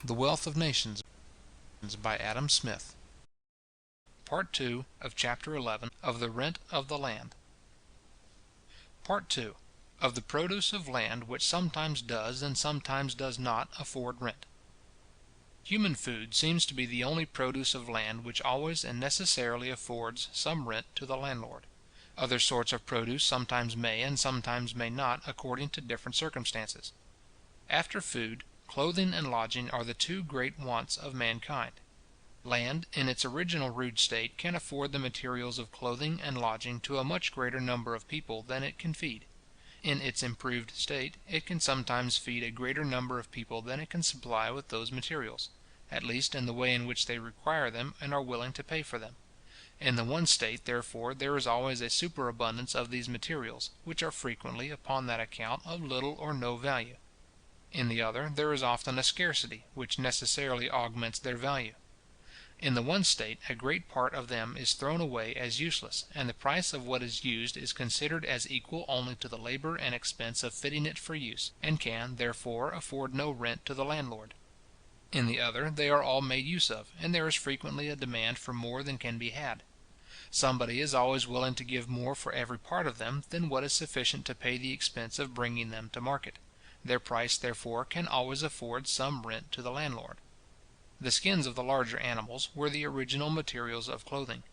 The Wealth of Nations, by Adam Smith. Part 2 of Chapter 11 of the Rent of the Land. Part 2 of the Produce of Land, which sometimes does and sometimes does not afford rent. Human food seems to be the only produce of land which always and necessarily affords some rent to the landlord. Other sorts of produce sometimes may and sometimes may not, according to different circumstances. After food, clothing and lodging are the two great wants of mankind. Land, in its original rude state, can afford the materials of clothing and lodging to a much greater number of people than it can feed. In its improved state, it can sometimes feed a greater number of people than it can supply with those materials, at least in the way in which they require them and are willing to pay for them. In the one state, therefore, there is always a superabundance of these materials, which are frequently, upon that account, of little or no value. In the other, there is often a scarcity, which necessarily augments their value. In the one state, a great part of them is thrown away as useless, and the price of what is used is considered as equal only to the labour and expense of fitting it for use, and can, therefore, afford no rent to the landlord. In the other, they are all made use of, and there is frequently a demand for more than can be had. Somebody is always willing to give more for every part of them than what is sufficient to pay the expense of bringing them to market. Their price, therefore, can always afford some rent to the landlord. The skins of the larger animals were the original materials of clothing.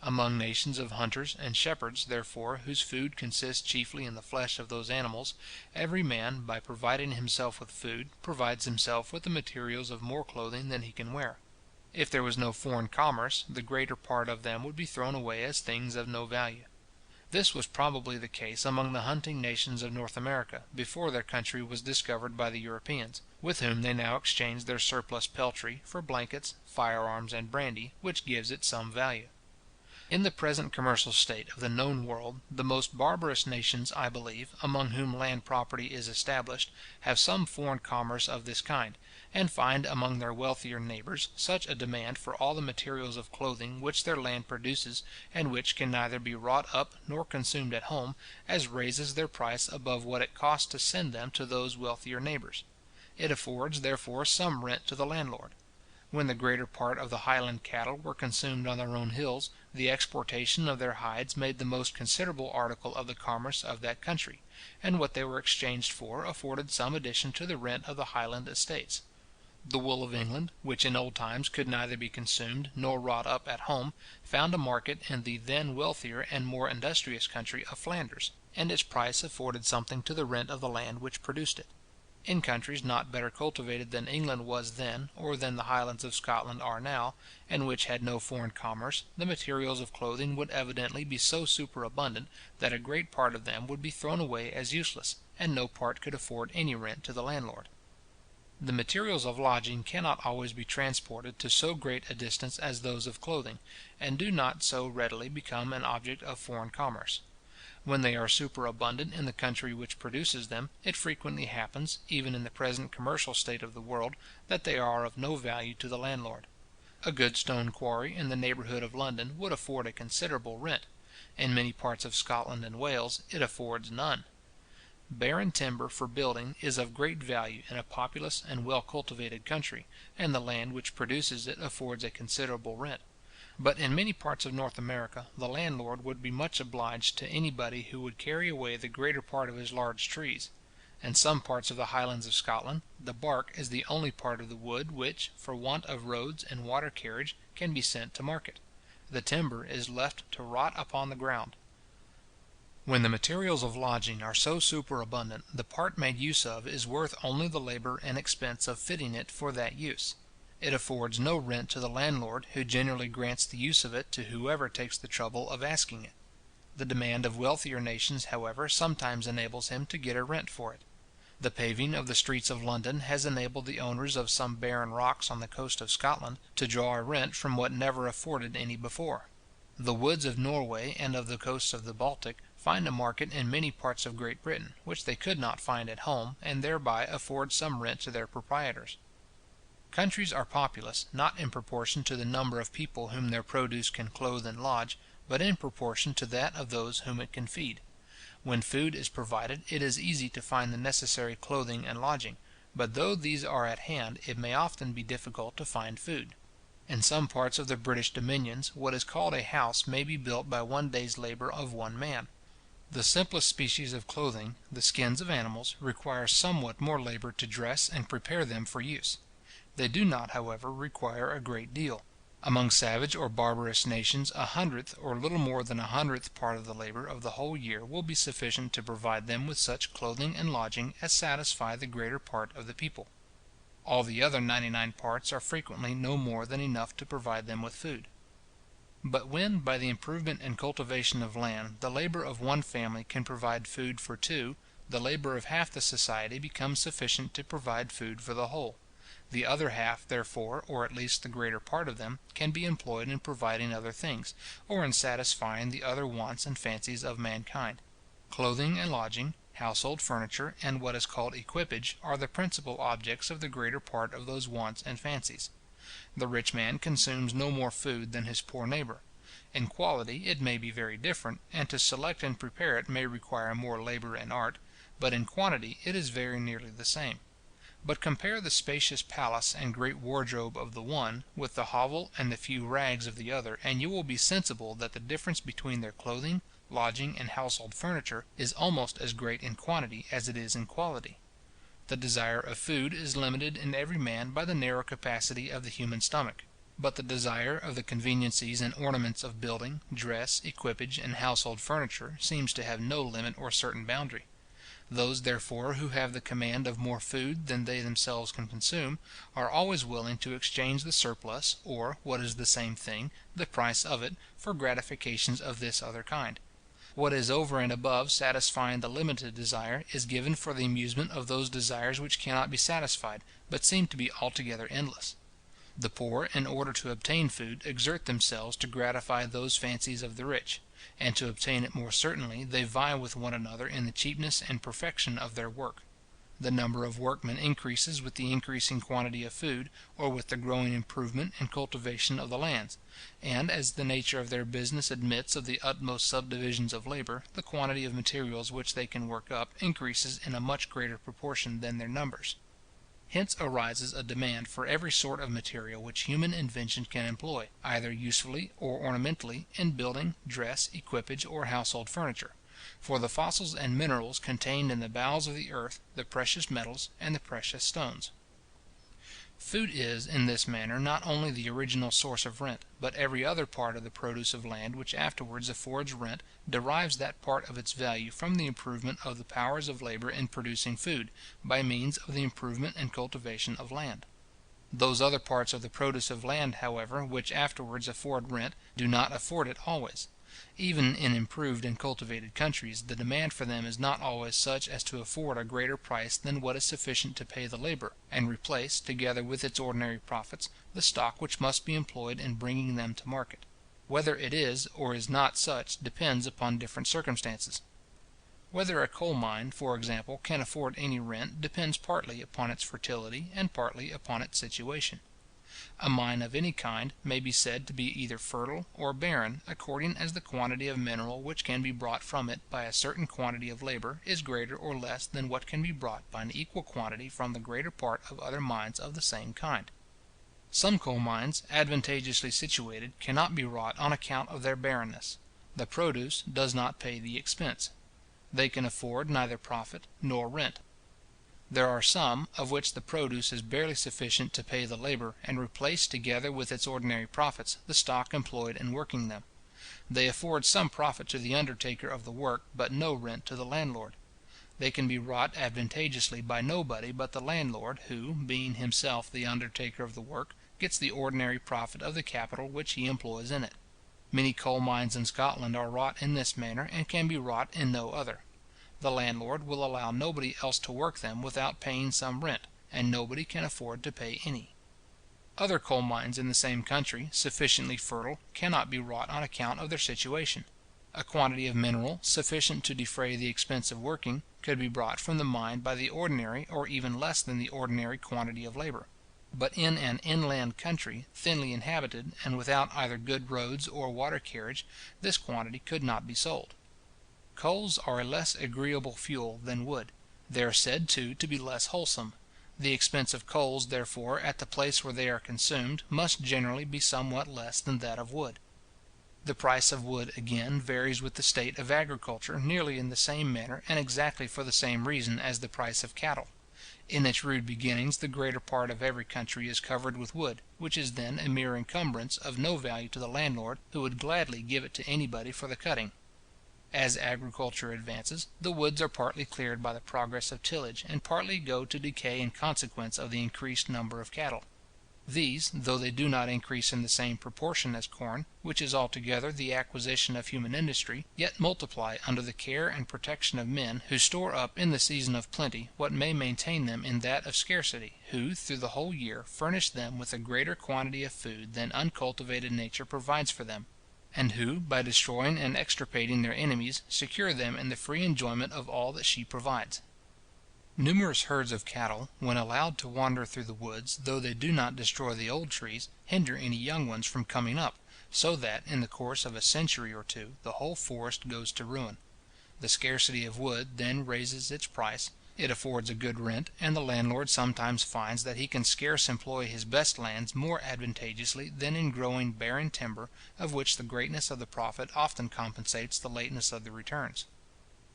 Among nations of hunters and shepherds, therefore, whose food consists chiefly in the flesh of those animals, every man, by providing himself with food, provides himself with the materials of more clothing than he can wear. If there was no foreign commerce, the greater part of them would be thrown away as things of no value. This was probably the case among the hunting nations of North America, before their country was discovered by the Europeans, with whom they now exchange their surplus peltry for blankets, firearms, and brandy, which gives it some value. In the present commercial state of the known world, the most barbarous nations, I believe, among whom land property is established, have some foreign commerce of this kind, and find among their wealthier neighbours such a demand for all the materials of clothing which their land produces, and which can neither be wrought up nor consumed at home, as raises their price above what it costs to send them to those wealthier neighbours. It affords, therefore, some rent to the landlord. When the greater part of the highland cattle were consumed on their own hills, the exportation of their hides made the most considerable article of the commerce of that country, and what they were exchanged for afforded some addition to the rent of the highland estates. The wool of England, which in old times could neither be consumed nor wrought up at home, found a market in the then wealthier and more industrious country of Flanders, and its price afforded something to the rent of the land which produced it. In countries not better cultivated than England was then, or than the Highlands of Scotland are now, and which had no foreign commerce, the materials of clothing would evidently be so superabundant, that a great part of them would be thrown away as useless, and no part could afford any rent to the landlord. The materials of lodging cannot always be transported to so great a distance as those of clothing, and do not so readily become an object of foreign commerce. When they are superabundant in the country which produces them, it frequently happens, even in the present commercial state of the world, that they are of no value to the landlord. A good stone quarry in the neighbourhood of London would afford a considerable rent. In many parts of Scotland and Wales it affords none. Barren timber for building is of great value in a populous and well cultivated country, and the land which produces it affords a considerable rent. But in many parts of North America, the landlord would be much obliged to anybody who would carry away the greater part of his large trees. In some parts of the Highlands of Scotland, the bark is the only part of the wood which, for want of roads and water carriage, can be sent to market. The timber is left to rot upon the ground. When the materials of lodging are so superabundant, the part made use of is worth only the labour and expense of fitting it for that use. It affords no rent to the landlord, who generally grants the use of it to whoever takes the trouble of asking it. The demand of wealthier nations, however, sometimes enables him to get a rent for it. The paving of the streets of London has enabled the owners of some barren rocks on the coast of Scotland to draw a rent from what never afforded any before. The woods of Norway and of the coasts of the Baltic find a market in many parts of Great Britain, which they could not find at home, and thereby afford some rent to their proprietors. Countries are populous, not in proportion to the number of people whom their produce can clothe and lodge, but in proportion to that of those whom it can feed. When food is provided, it is easy to find the necessary clothing and lodging, but though these are at hand, it may often be difficult to find food. In some parts of the British dominions, what is called a house may be built by one day's labour of one man. The simplest species of clothing, the skins of animals, require somewhat more labour to dress and prepare them for use. They do not, however, require a great deal. Among savage or barbarous nations, a hundredth, or little more than a hundredth part of the labour of the whole year will be sufficient to provide them with such clothing and lodging as satisfy the greater part of the people. All the other 99 parts are frequently no more than enough to provide them with food. But when, by the improvement and cultivation of land, the labour of one family can provide food for two, the labour of half the society becomes sufficient to provide food for the whole. The other half, therefore, or at least the greater part of them, can be employed in providing other things, or in satisfying the other wants and fancies of mankind. Clothing and lodging, household furniture, and what is called equipage, are the principal objects of the greater part of those wants and fancies. The rich man consumes no more food than his poor neighbour. In quality it may be very different, and to select and prepare it may require more labour and art, but in quantity it is very nearly the same. But compare the spacious palace and great wardrobe of the one, with the hovel and the few rags of the other, and you will be sensible that the difference between their clothing, lodging, and household furniture is almost as great in quantity as it is in quality. The desire of food is limited in every man by the narrow capacity of the human stomach; but the desire of the conveniencies and ornaments of building, dress, equipage, and household furniture seems to have no limit or certain boundary. Those, therefore, who have the command of more food than they themselves can consume, are always willing to exchange the surplus, or, what is the same thing, the price of it, for gratifications of this other kind. What is over and above satisfying the limited desire is given for the amusement of those desires which cannot be satisfied, but seem to be altogether endless. The poor, in order to obtain food, exert themselves to gratify those fancies of the rich; and to obtain it more certainly, they vie with one another in the cheapness and perfection of their work. The number of workmen increases with the increasing quantity of food, or with the growing improvement and cultivation of the lands; and, as the nature of their business admits of the utmost subdivisions of labour, the quantity of materials which they can work up increases in a much greater proportion than their numbers. Hence arises a demand for every sort of material which human invention can employ, either usefully or ornamentally, in building, dress, equipage, or household furniture; for the fossils and minerals contained in the bowels of the earth, the precious metals, and the precious stones. Food is, in this manner, not only the original source of rent, but every other part of the produce of land which afterwards affords rent derives that part of its value from the improvement of the powers of labour in producing food, by means of the improvement and cultivation of land. Those other parts of the produce of land, however, which afterwards afford rent, do not afford it always. Even in improved and cultivated countries, the demand for them is not always such as to afford a greater price than what is sufficient to pay the labour, and replace, together with its ordinary profits, the stock which must be employed in bringing them to market. Whether it is or is not such depends upon different circumstances. Whether a coal mine, for example, can afford any rent, depends partly upon its fertility and partly upon its situation. A mine of any kind may be said to be either fertile or barren, according as the quantity of mineral which can be brought from it by a certain quantity of labour is greater or less than what can be brought by an equal quantity from the greater part of other mines of the same kind. Some coal mines, advantageously situated, cannot be wrought on account of their barrenness. The produce does not pay the expense. They can afford neither profit nor rent. There are some, of which the produce is barely sufficient to pay the labour, and replace, together with its ordinary profits, the stock employed in working them. They afford some profit to the undertaker of the work, but no rent to the landlord. They can be wrought advantageously by nobody but the landlord, who, being himself the undertaker of the work, gets the ordinary profit of the capital which he employs in it. Many coal mines in Scotland are wrought in this manner, and can be wrought in no other. The landlord will allow nobody else to work them without paying some rent, and nobody can afford to pay any. Other coal mines in the same country, sufficiently fertile, cannot be wrought on account of their situation. A quantity of mineral, sufficient to defray the expense of working, could be brought from the mine by the ordinary, or even less than the ordinary quantity of labour. But in an inland country, thinly inhabited, and without either good roads or water carriage, this quantity could not be sold. Coals are a less agreeable fuel than wood. They are said, too, to be less wholesome. The expense of coals, therefore, at the place where they are consumed, must generally be somewhat less than that of wood. The price of wood, again, varies with the state of agriculture nearly in the same manner and exactly for the same reason as the price of cattle. In its rude beginnings, the greater part of every country is covered with wood, which is then a mere encumbrance of no value to the landlord, who would gladly give it to anybody for the cutting. As agriculture advances, the woods are partly cleared by the progress of tillage, and partly go to decay in consequence of the increased number of cattle. These, though they do not increase in the same proportion as corn, which is altogether the acquisition of human industry, yet multiply under the care and protection of men, who store up in the season of plenty what may maintain them in that of scarcity, who, through the whole year, furnish them with a greater quantity of food than uncultivated nature provides for them, and who, by destroying and extirpating their enemies, secure them in the free enjoyment of all that she provides. Numerous herds of cattle, when allowed to wander through the woods, though they do not destroy the old trees, hinder any young ones from coming up, so that, in the course of a century or two, the whole forest goes to ruin. The scarcity of wood then raises its price, it affords a good rent, and the landlord sometimes finds that he can scarce employ his best lands more advantageously than in growing barren timber, of which the greatness of the profit often compensates the lateness of the returns.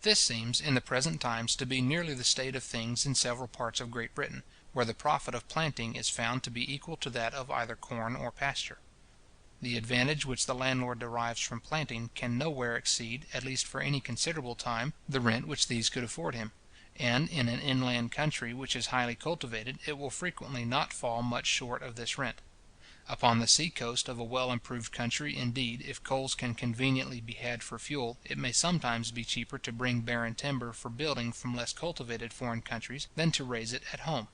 This seems, in the present times, to be nearly the state of things in several parts of Great Britain, where the profit of planting is found to be equal to that of either corn or pasture. The advantage which the landlord derives from planting can nowhere exceed, at least for any considerable time, the rent which these could afford him; and in an inland country which is highly cultivated, it will frequently not fall much short of this rent. Upon the sea coast of a well improved country, indeed, if coals can conveniently be had for fuel, it may sometimes be cheaper to bring barren timber for building from less cultivated foreign countries than to raise it at home.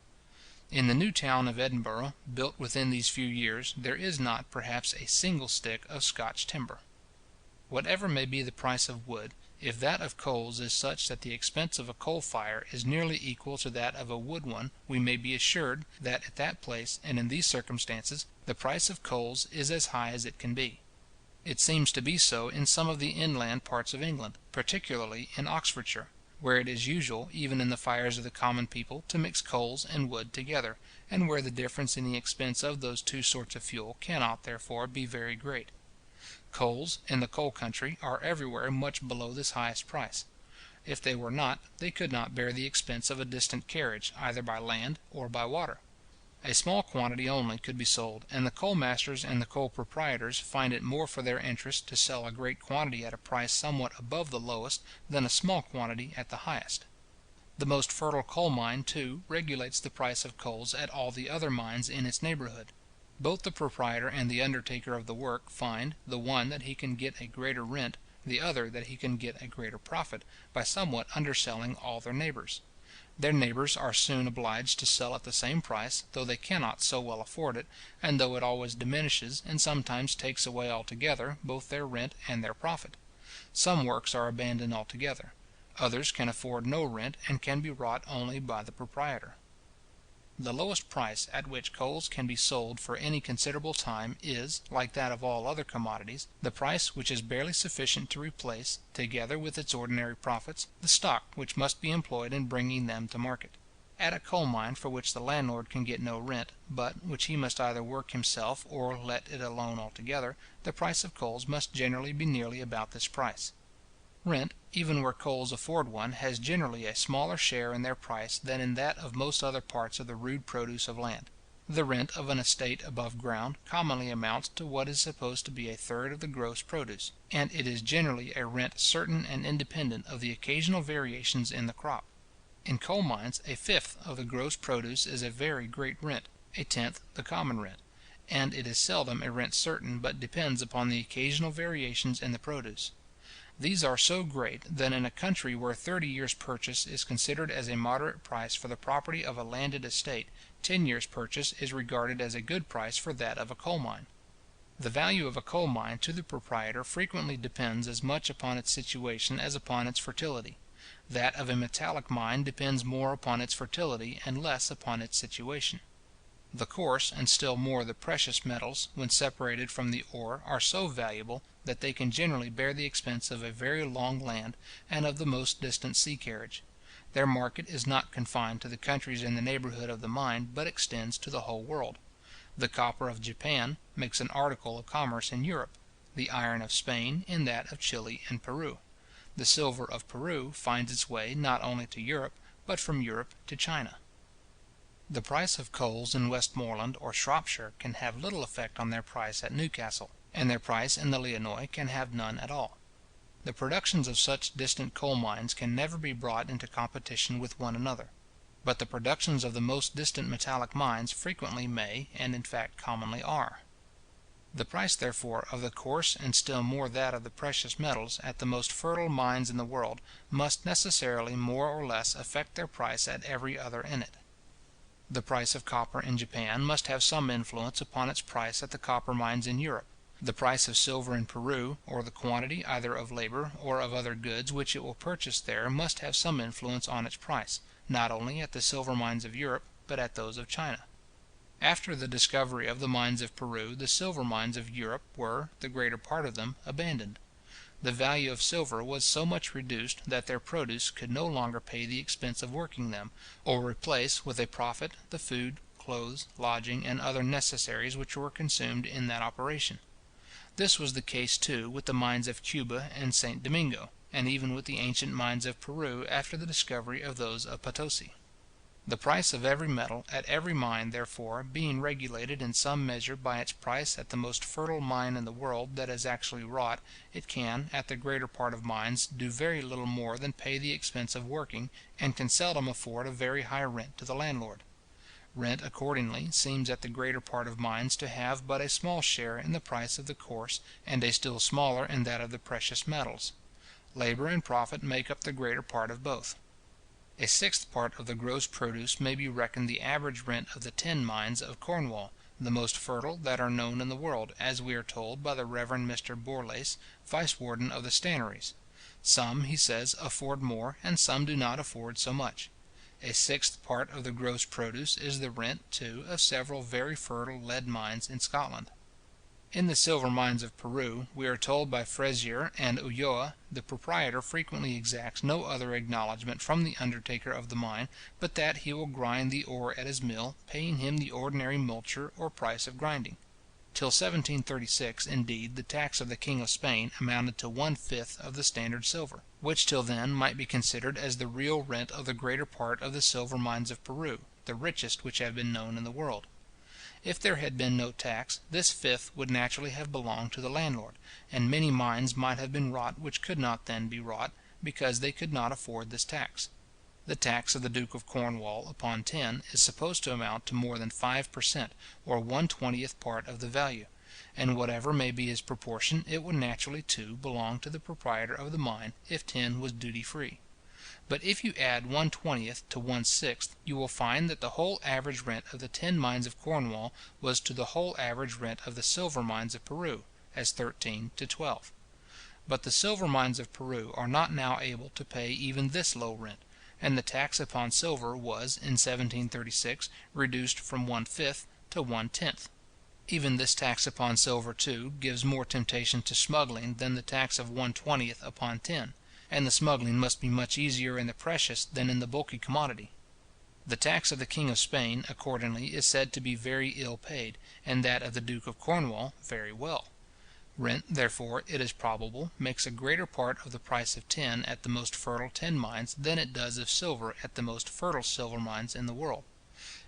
In the new town of Edinburgh, built within these few years, there is not, perhaps, a single stick of Scotch timber. Whatever may be the price of wood, if that of coals is such that the expense of a coal fire is nearly equal to that of a wood one, we may be assured that at that place, and in these circumstances, the price of coals is as high as it can be. It seems to be so in some of the inland parts of England, particularly in Oxfordshire, where it is usual, even in the fires of the common people, to mix coals and wood together, and where the difference in the expense of those two sorts of fuel cannot, therefore, be very great. Coals, in the coal country, are everywhere much below this highest price. If they were not, they could not bear the expense of a distant carriage, either by land or by water. A small quantity only could be sold, and the coal masters and the coal proprietors find it more for their interest to sell a great quantity at a price somewhat above the lowest, than a small quantity at the highest. The most fertile coal mine, too, regulates the price of coals at all the other mines in its neighbourhood. Both the proprietor and the undertaker of the work find, the one that he can get a greater rent, the other that he can get a greater profit, by somewhat underselling all their neighbours. Their neighbours are soon obliged to sell at the same price, though they cannot so well afford it, and though it always diminishes, and sometimes takes away altogether, both their rent and their profit. Some works are abandoned altogether. Others can afford no rent, and can be wrought only by the proprietor. The lowest price at which coals can be sold for any considerable time is, like that of all other commodities, the price which is barely sufficient to replace, together with its ordinary profits, the stock which must be employed in bringing them to market. At a coal mine for which the landlord can get no rent, but which he must either work himself or let it alone altogether, the price of coals must generally be nearly about this price. Rent, even where coals afford one, has generally a smaller share in their price than in that of most other parts of the rude produce of land. The rent of an estate above ground commonly amounts to what is supposed to be a third of the gross produce, and it is generally a rent certain and independent of the occasional variations in the crop. In coal mines, a fifth of the gross produce is a very great rent, a tenth the common rent, and it is seldom a rent certain, but depends upon the occasional variations in the produce. These are so great, that in a country where 30 years' purchase is considered as a moderate price for the property of a landed estate, 10 years' purchase is regarded as a good price for that of a coal mine. The value of a coal mine to the proprietor frequently depends as much upon its situation as upon its fertility. That of a metallic mine depends more upon its fertility and less upon its situation. The coarse, and still more the precious metals, when separated from the ore, are so valuable, that they can generally bear the expense of a very long land, and of the most distant sea carriage. Their market is not confined to the countries in the neighbourhood of the mine, but extends to the whole world. The copper of Japan makes an article of commerce in Europe; the iron of Spain in that of Chili and Peru. The silver of Peru finds its way not only to Europe, but from Europe to China. The price of coals in Westmoreland or Shropshire can have little effect on their price at Newcastle, and their price in the Illinois can have none at all. The productions of such distant coal mines can never be brought into competition with one another. But the productions of the most distant metallic mines frequently may, and in fact commonly are. The price, therefore, of the coarse, and still more that of the precious metals, at the most fertile mines in the world, must necessarily more or less affect their price at every other in it. The price of copper in Japan must have some influence upon its price at the copper mines in Europe. The price of silver in Peru, or the quantity either of labour or of other goods which it will purchase there, must have some influence on its price, not only at the silver mines of Europe, but at those of China. After the discovery of the mines of Peru, the silver mines of Europe were, the greater part of them, abandoned. The value of silver was so much reduced that their produce could no longer pay the expense of working them, or replace with a profit the food, clothes, lodging, and other necessaries which were consumed in that operation. This was the case, too, with the mines of Cuba and St. Domingo, and even with the ancient mines of Peru after the discovery of those of Potosi. The price of every metal at every mine, therefore, being regulated in some measure by its price at the most fertile mine in the world that is actually wrought, it can, at the greater part of mines, do very little more than pay the expense of working, and can seldom afford a very high rent to the landlord. Rent, accordingly, seems at the greater part of mines to have but a small share in the price of the coarse, and a still smaller in that of the precious metals. Labour and profit make up the greater part of both. A sixth part of the gross produce may be reckoned the average rent of the tin mines of Cornwall, the most fertile that are known in the world, as we are told by the Reverend Mr. Borlace, vice warden of the stannaries. Some, he says, afford more, and some do not afford so much. A sixth part of the gross produce is the rent, too, of several very fertile lead mines in Scotland. In the silver mines of Peru, we are told by Frezier and Ulloa, the proprietor frequently exacts no other acknowledgment from the undertaker of the mine, but that he will grind the ore at his mill, paying him the ordinary multure or price of grinding. Till 1736, indeed, the tax of the king of Spain amounted to 1/5 of the standard silver, which till then might be considered as the real rent of the greater part of the silver mines of Peru, the richest which have been known in the world. If there had been no tax, this fifth would naturally have belonged to the landlord, and many mines might have been wrought which could not then be wrought, because they could not afford this tax. The tax of the Duke of Cornwall upon tin is supposed to amount to more than 5 per cent, or 1/20th part of the value; and whatever may be his proportion, it would naturally, too, belong to the proprietor of the mine, if tin was duty free. But if you add 1/20th to 1/6th, you will find that the whole average rent of the tin mines of Cornwall was to the whole average rent of the silver mines of Peru, as 13 to 12. But the silver mines of Peru are not now able to pay even this low rent, and the tax upon silver was, in 1736, reduced from 1/5 to 1/10. Even this tax upon silver, too, gives more temptation to smuggling than the tax of 1/20th upon tin, and the smuggling must be much easier in the precious than in the bulky commodity. The tax of the king of Spain, accordingly, is said to be very ill paid, and that of the Duke of Cornwall very well. Rent, therefore, it is probable, makes a greater part of the price of tin at the most fertile tin mines than it does of silver at the most fertile silver mines in the world.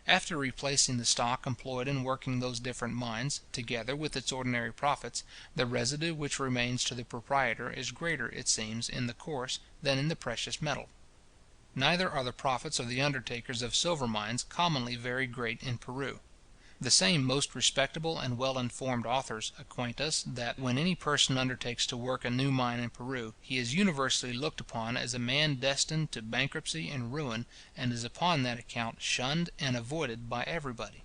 After replacing the stock employed in working those different mines, together with its ordinary profits, the residue which remains to the proprietor is greater, it seems, in the coarse than in the precious metal. Neither are the profits of the undertakers of silver mines commonly very great in Peru. The same most respectable and well-informed authors acquaint us, that when any person undertakes to work a new mine in Peru, he is universally looked upon as a man destined to bankruptcy and ruin, and is upon that account shunned and avoided by everybody.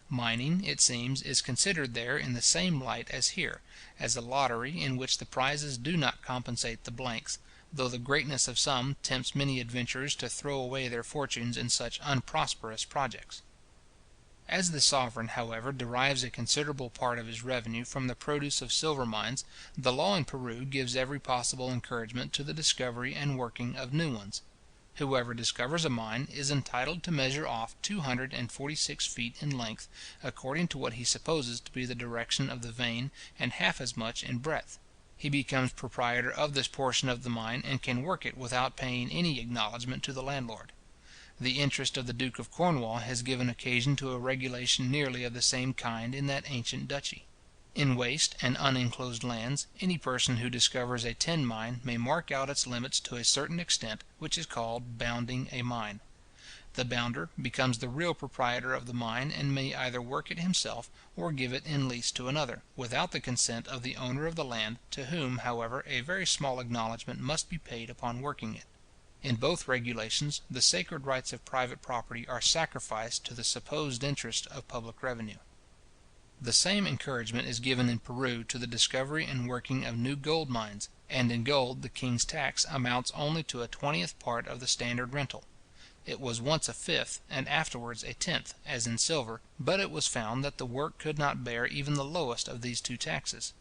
Mining, it seems, is considered there in the same light as here, as a lottery in which the prizes do not compensate the blanks, though the greatness of some tempts many adventurers to throw away their fortunes in such unprosperous projects. As the sovereign, however, derives a considerable part of his revenue from the produce of silver mines, the law in Peru gives every possible encouragement to the discovery and working of new ones. Whoever discovers a mine is entitled to measure off 246 feet in length, according to what he supposes to be the direction of the vein, and half as much in breadth. He becomes proprietor of this portion of the mine, and can work it without paying any acknowledgment to the landlord. The interest of the Duke of Cornwall has given occasion to a regulation nearly of the same kind in that ancient duchy. In waste and unenclosed lands, any person who discovers a tin mine may mark out its limits to a certain extent, which is called bounding a mine. The bounder becomes the real proprietor of the mine, and may either work it himself, or give it in lease to another, without the consent of the owner of the land, to whom, however, a very small acknowledgment must be paid upon working it. In both regulations, the sacred rights of private property are sacrificed to the supposed interest of public revenue. The same encouragement is given in Peru to the discovery and working of new gold mines, and in gold the king's tax amounts only to a 20th part of the standard rental. It was once a fifth, and afterwards a tenth, as in silver, but it was found that the work could not bear even the lowest of these two taxes.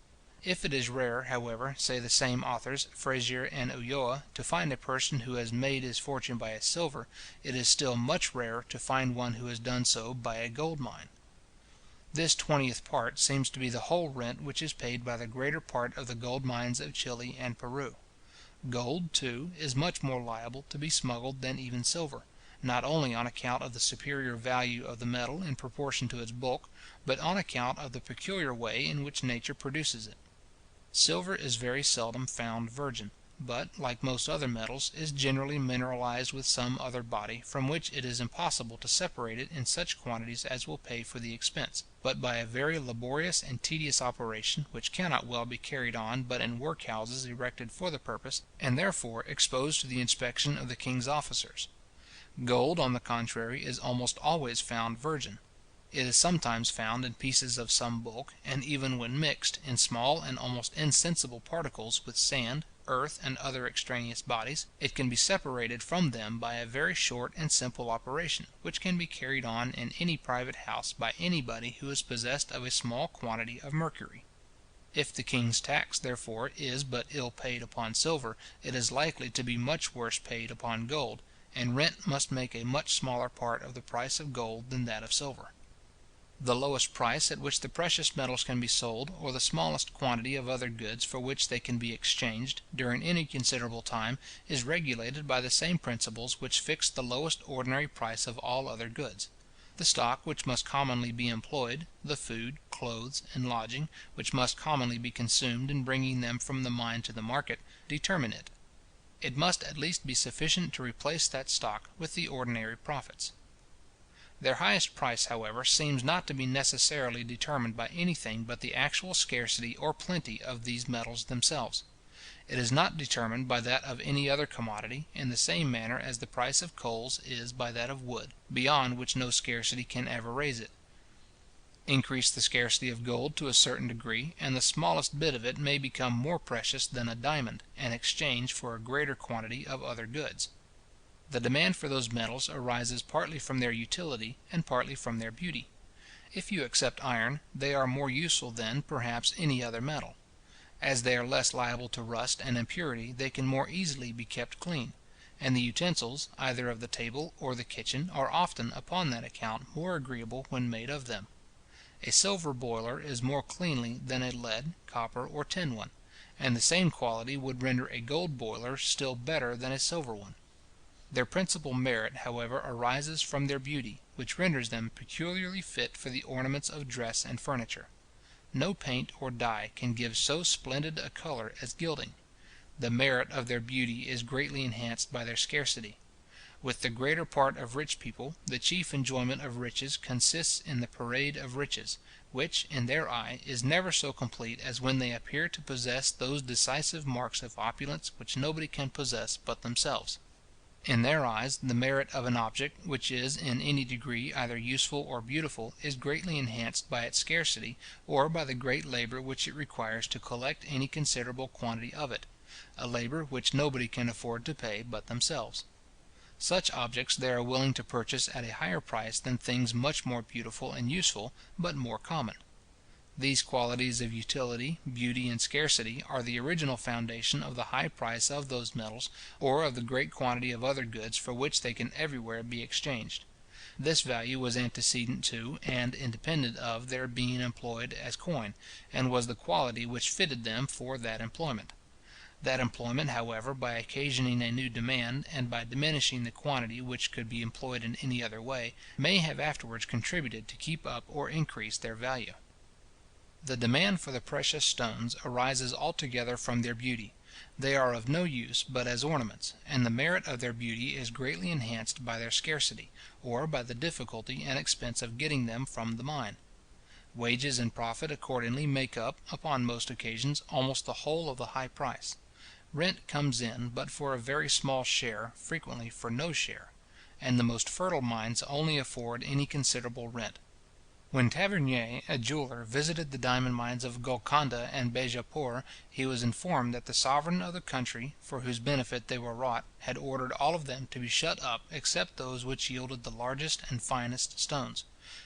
If it is rare, however, say the same authors, Frazier and Ulloa, to find a person who has made his fortune by a silver, it is still much rarer to find one who has done so by a gold mine. This 20th part seems to be the whole rent which is paid by the greater part of the gold mines of Chile and Peru. Gold, too, is much more liable to be smuggled than even silver, not only on account of the superior value of the metal in proportion to its bulk, but on account of the peculiar way in which nature produces it. Silver is very seldom found virgin, but, like most other metals, is generally mineralized with some other body, from which it is impossible to separate it in such quantities as will pay for the expense, but by a very laborious and tedious operation, which cannot well be carried on but in workhouses erected for the purpose, and therefore exposed to the inspection of the king's officers. Gold, on the contrary, is almost always found virgin. It is sometimes found in pieces of some bulk, and even when mixed, in small and almost insensible particles, with sand, earth, and other extraneous bodies, it can be separated from them by a very short and simple operation, which can be carried on in any private house by anybody who is possessed of a small quantity of mercury. If the king's tax, therefore, is but ill paid upon silver, it is likely to be much worse paid upon gold, and rent must make a much smaller part of the price of gold than that of silver. The lowest price at which the precious metals can be sold, or the smallest quantity of other goods for which they can be exchanged, during any considerable time, is regulated by the same principles which fix the lowest ordinary price of all other goods. The stock which must commonly be employed, the food, clothes, and lodging, which must commonly be consumed in bringing them from the mine to the market, determine it. It must at least be sufficient to replace that stock with the ordinary profits. Their highest price, however, seems not to be necessarily determined by anything but the actual scarcity or plenty of these metals themselves. It is not determined by that of any other commodity, in the same manner as the price of coals is by that of wood, beyond which no scarcity can ever raise it. Increase the scarcity of gold to a certain degree, and the smallest bit of it may become more precious than a diamond, and exchange for a greater quantity of other goods. The demand for those metals arises partly from their utility, and partly from their beauty. If you except iron, they are more useful than, perhaps, any other metal. As they are less liable to rust and impurity, they can more easily be kept clean, and the utensils, either of the table or the kitchen, are often, upon that account, more agreeable when made of them. A silver boiler is more cleanly than a lead, copper, or tin one, and the same quality would render a gold boiler still better than a silver one. Their principal merit, however, arises from their beauty, which renders them peculiarly fit for the ornaments of dress and furniture. No paint or dye can give so splendid a colour as gilding. The merit of their beauty is greatly enhanced by their scarcity. With the greater part of rich people, the chief enjoyment of riches consists in the parade of riches, which, in their eye, is never so complete as when they appear to possess those decisive marks of opulence which nobody can possess but themselves. In their eyes, the merit of an object, which is in any degree either useful or beautiful, is greatly enhanced by its scarcity, or by the great labour which it requires to collect any considerable quantity of it, a labour which nobody can afford to pay but themselves. Such objects they are willing to purchase at a higher price than things much more beautiful and useful, but more common. These qualities of utility, beauty, and scarcity, are the original foundation of the high price of those metals, or of the great quantity of other goods for which they can everywhere be exchanged. This value was antecedent to, and independent of, their being employed as coin, and was the quality which fitted them for that employment. That employment, however, by occasioning a new demand, and by diminishing the quantity which could be employed in any other way, may have afterwards contributed to keep up or increase their value. The demand for the precious stones arises altogether from their beauty. They are of no use but as ornaments, and the merit of their beauty is greatly enhanced by their scarcity, or by the difficulty and expense of getting them from the mine. Wages and profit accordingly make up, upon most occasions, almost the whole of the high price. Rent comes in but for a very small share, frequently for no share; and the most fertile mines only afford any considerable rent. When Tavernier, a jeweller, visited the diamond mines of Golconda and Bejapour, he was informed that the sovereign of the country, for whose benefit they were wrought, had ordered all of them to be shut up, except those which yielded the largest and finest stones.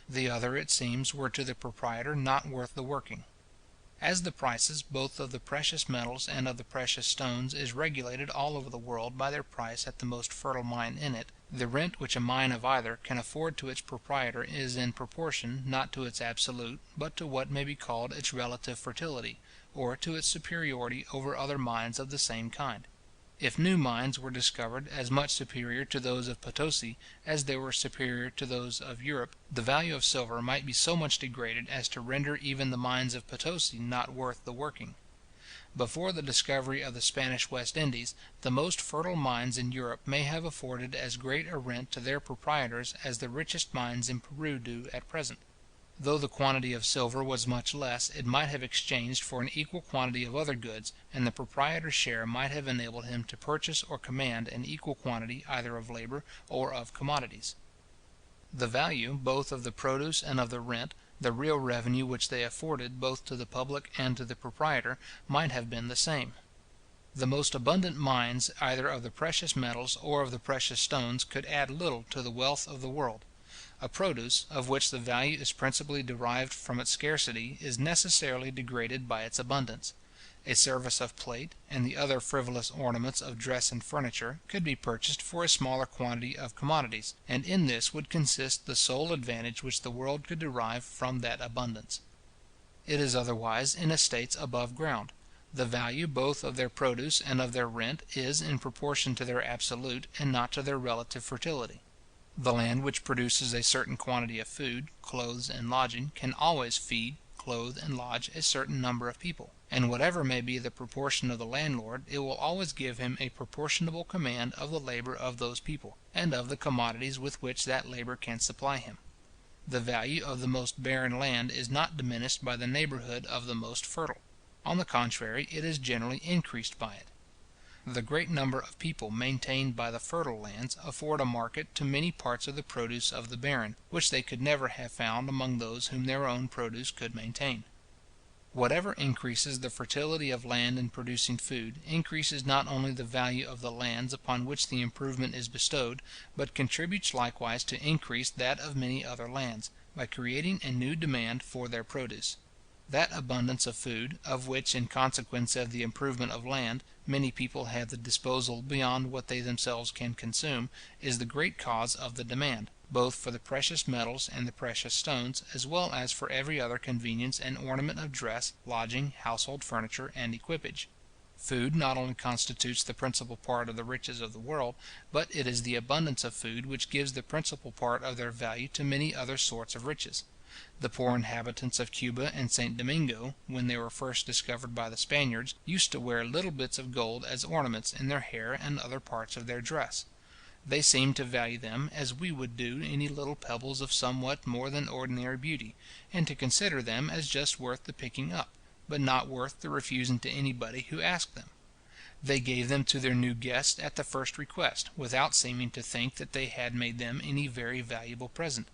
The other, it seems, were to the proprietor not worth the working. As the prices both of the precious metals and of the precious stones is regulated all over the world by their price at the most fertile mine in it, the rent which a mine of either can afford to its proprietor is in proportion, not to its absolute, but to what may be called its relative fertility, or to its superiority over other mines of the same kind. If new mines were discovered as much superior to those of Potosi as they were superior to those of Europe, the value of silver might be so much degraded as to render even the mines of Potosi not worth the working. Before the discovery of the Spanish West Indies, the most fertile mines in Europe may have afforded as great a rent to their proprietors as the richest mines in Peru do at present. Though the quantity of silver was much less, it might have exchanged for an equal quantity of other goods, and the proprietor's share might have enabled him to purchase or command an equal quantity either of labour or of commodities. The value both of the produce and of the rent, the real revenue which they afforded both to the public and to the proprietor, might have been the same. The most abundant mines either of the precious metals or of the precious stones could add little to the wealth of the world. A produce, of which the value is principally derived from its scarcity, is necessarily degraded by its abundance. A service of plate, and the other frivolous ornaments of dress and furniture, could be purchased for a smaller quantity of commodities, and in this would consist the sole advantage which the world could derive from that abundance. It is otherwise in estates above ground. The value both of their produce and of their rent is in proportion to their absolute, and not to their relative fertility. The land which produces a certain quantity of food, clothes, and lodging, can always feed, clothe, and lodge a certain number of people; and whatever may be the proportion of the landlord, it will always give him a proportionable command of the labour of those people, and of the commodities with which that labour can supply him. The value of the most barren land is not diminished by the neighbourhood of the most fertile. On the contrary, it is generally increased by it. The great number of people maintained by the fertile lands afford a market to many parts of the produce of the barren, which they could never have found among those whom their own produce could maintain. Whatever increases the fertility of land in producing food, increases not only the value of the lands upon which the improvement is bestowed, but contributes likewise to increase that of many other lands, by creating a new demand for their produce. That abundance of food, of which, in consequence of the improvement of land, many people have the disposal beyond what they themselves can consume, is the great cause of the demand, both for the precious metals and the precious stones, as well as for every other convenience and ornament of dress, lodging, household furniture, and equipage. Food not only constitutes the principal part of the riches of the world, but it is the abundance of food which gives the principal part of their value to many other sorts of riches. The poor inhabitants of Cuba and St. Domingo, when they were first discovered by the Spaniards, used to wear little bits of gold as ornaments in their hair and other parts of their dress. They seemed to value them as we would do any little pebbles of somewhat more than ordinary beauty, and to consider them as just worth the picking up, but not worth the refusing to anybody who asked them. They gave them to their new guests at the first request, without seeming to think that they had made them any very valuable present.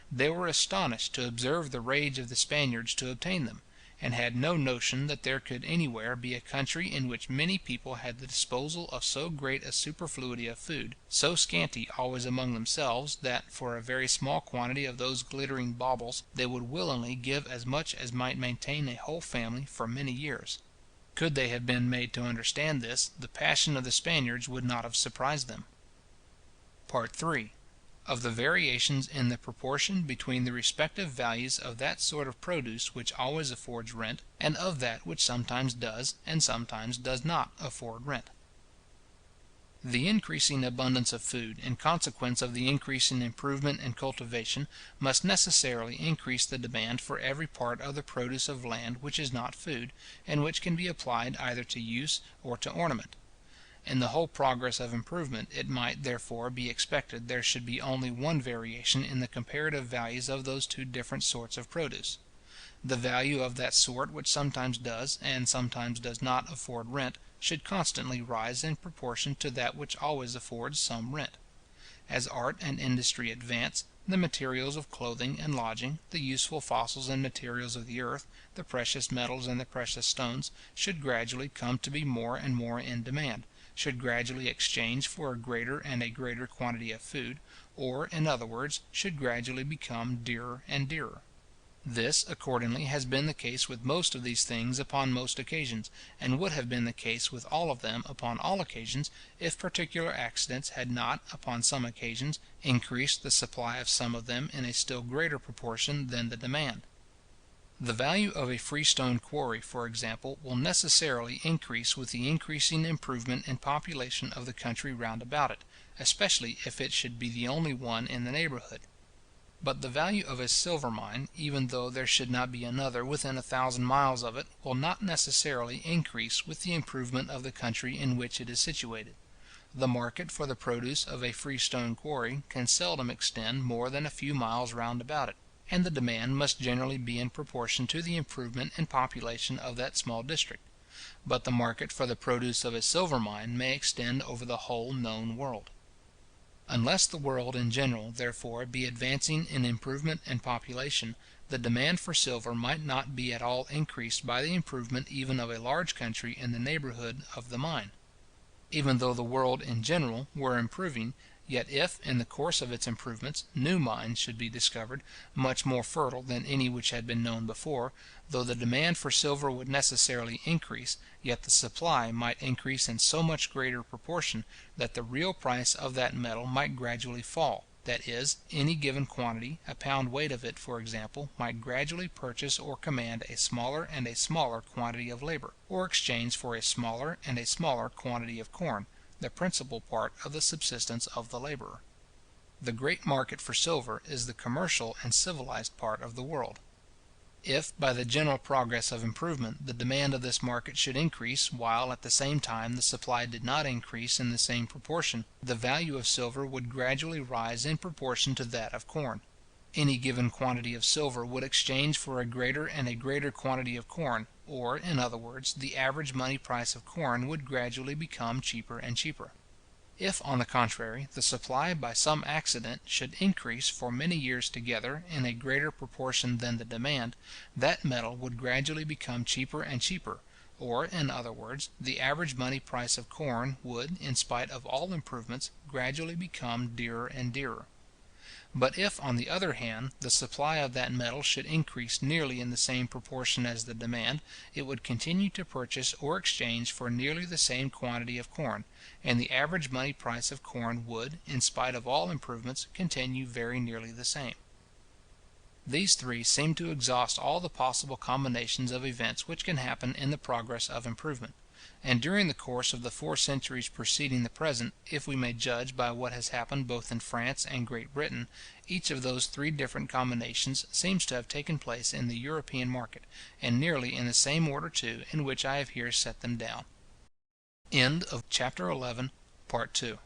They were astonished to observe the rage of the Spaniards to obtain them, and had no notion that there could anywhere be a country in which many people had the disposal of so great a superfluity of food, so scanty always among themselves, that, for a very small quantity of those glittering baubles, they would willingly give as much as might maintain a whole family for many years. Could they have been made to understand this, the passion of the Spaniards would not have surprised them. Part III. Of the variations in the proportion between the respective values of that sort of produce which always affords rent, and of that which sometimes does, and sometimes does not afford rent. The increasing abundance of food, in consequence of the increasing improvement and cultivation, must necessarily increase the demand for every part of the produce of land which is not food, and which can be applied either to use or to ornament. In the whole progress of improvement, it might, therefore, be expected there should be only one variation in the comparative values of those two different sorts of produce. The value of that sort which sometimes does, and sometimes does not afford rent, should constantly rise in proportion to that which always affords some rent. As art and industry advance, the materials of clothing and lodging, the useful fossils and materials of the earth, the precious metals and the precious stones, should gradually come to be more and more in demand, should gradually exchange for a greater and a greater quantity of food, or, in other words, should gradually become dearer and dearer. This, accordingly, has been the case with most of these things upon most occasions, and would have been the case with all of them upon all occasions, if particular accidents had not, upon some occasions, increased the supply of some of them in a still greater proportion than the demand. The value of a freestone quarry, for example, will necessarily increase with the increasing improvement and population of the country round about it, especially if it should be the only one in the neighbourhood. But the value of a silver mine, even though there should not be another within 1,000 miles of it, will not necessarily increase with the improvement of the country in which it is situated. The market for the produce of a freestone quarry can seldom extend more than a few miles round about it, and the demand must generally be in proportion to the improvement and population of that small district. But the market for the produce of a silver mine may extend over the whole known world. Unless the world in general, therefore, be advancing in improvement and population, the demand for silver might not be at all increased by the improvement even of a large country in the neighbourhood of the mine. Even though the world in general were improving, yet if, in the course of its improvements, new mines should be discovered, much more fertile than any which had been known before, though the demand for silver would necessarily increase, yet the supply might increase in so much greater proportion, that the real price of that metal might gradually fall; that is, any given quantity, a pound weight of it, for example, might gradually purchase or command a smaller and a smaller quantity of labour, or exchange for a smaller and a smaller quantity of corn, the principal part of the subsistence of the labourer. The great market for silver is the commercial and civilized part of the world. If, by the general progress of improvement, the demand of this market should increase, while at the same time the supply did not increase in the same proportion, the value of silver would gradually rise in proportion to that of corn. Any given quantity of silver would exchange for a greater and a greater quantity of corn, or, in other words, the average money price of corn would gradually become cheaper and cheaper. If, on the contrary, the supply by some accident should increase for many years together in a greater proportion than the demand, that metal would gradually become cheaper and cheaper, or, in other words, the average money price of corn would, in spite of all improvements, gradually become dearer and dearer. But if, on the other hand, the supply of that metal should increase nearly in the same proportion as the demand, it would continue to purchase or exchange for nearly the same quantity of corn, and the average money price of corn would, in spite of all improvements, continue very nearly the same. These three seem to exhaust all the possible combinations of events which can happen in the progress of improvement; and during the course of the 4 centuries preceding the present, if we may judge by what has happened both in France and Great Britain, each of those 3 different combinations seems to have taken place in the European market, and nearly in the same order too in which I have here set them down. Chapter 11. Part 2.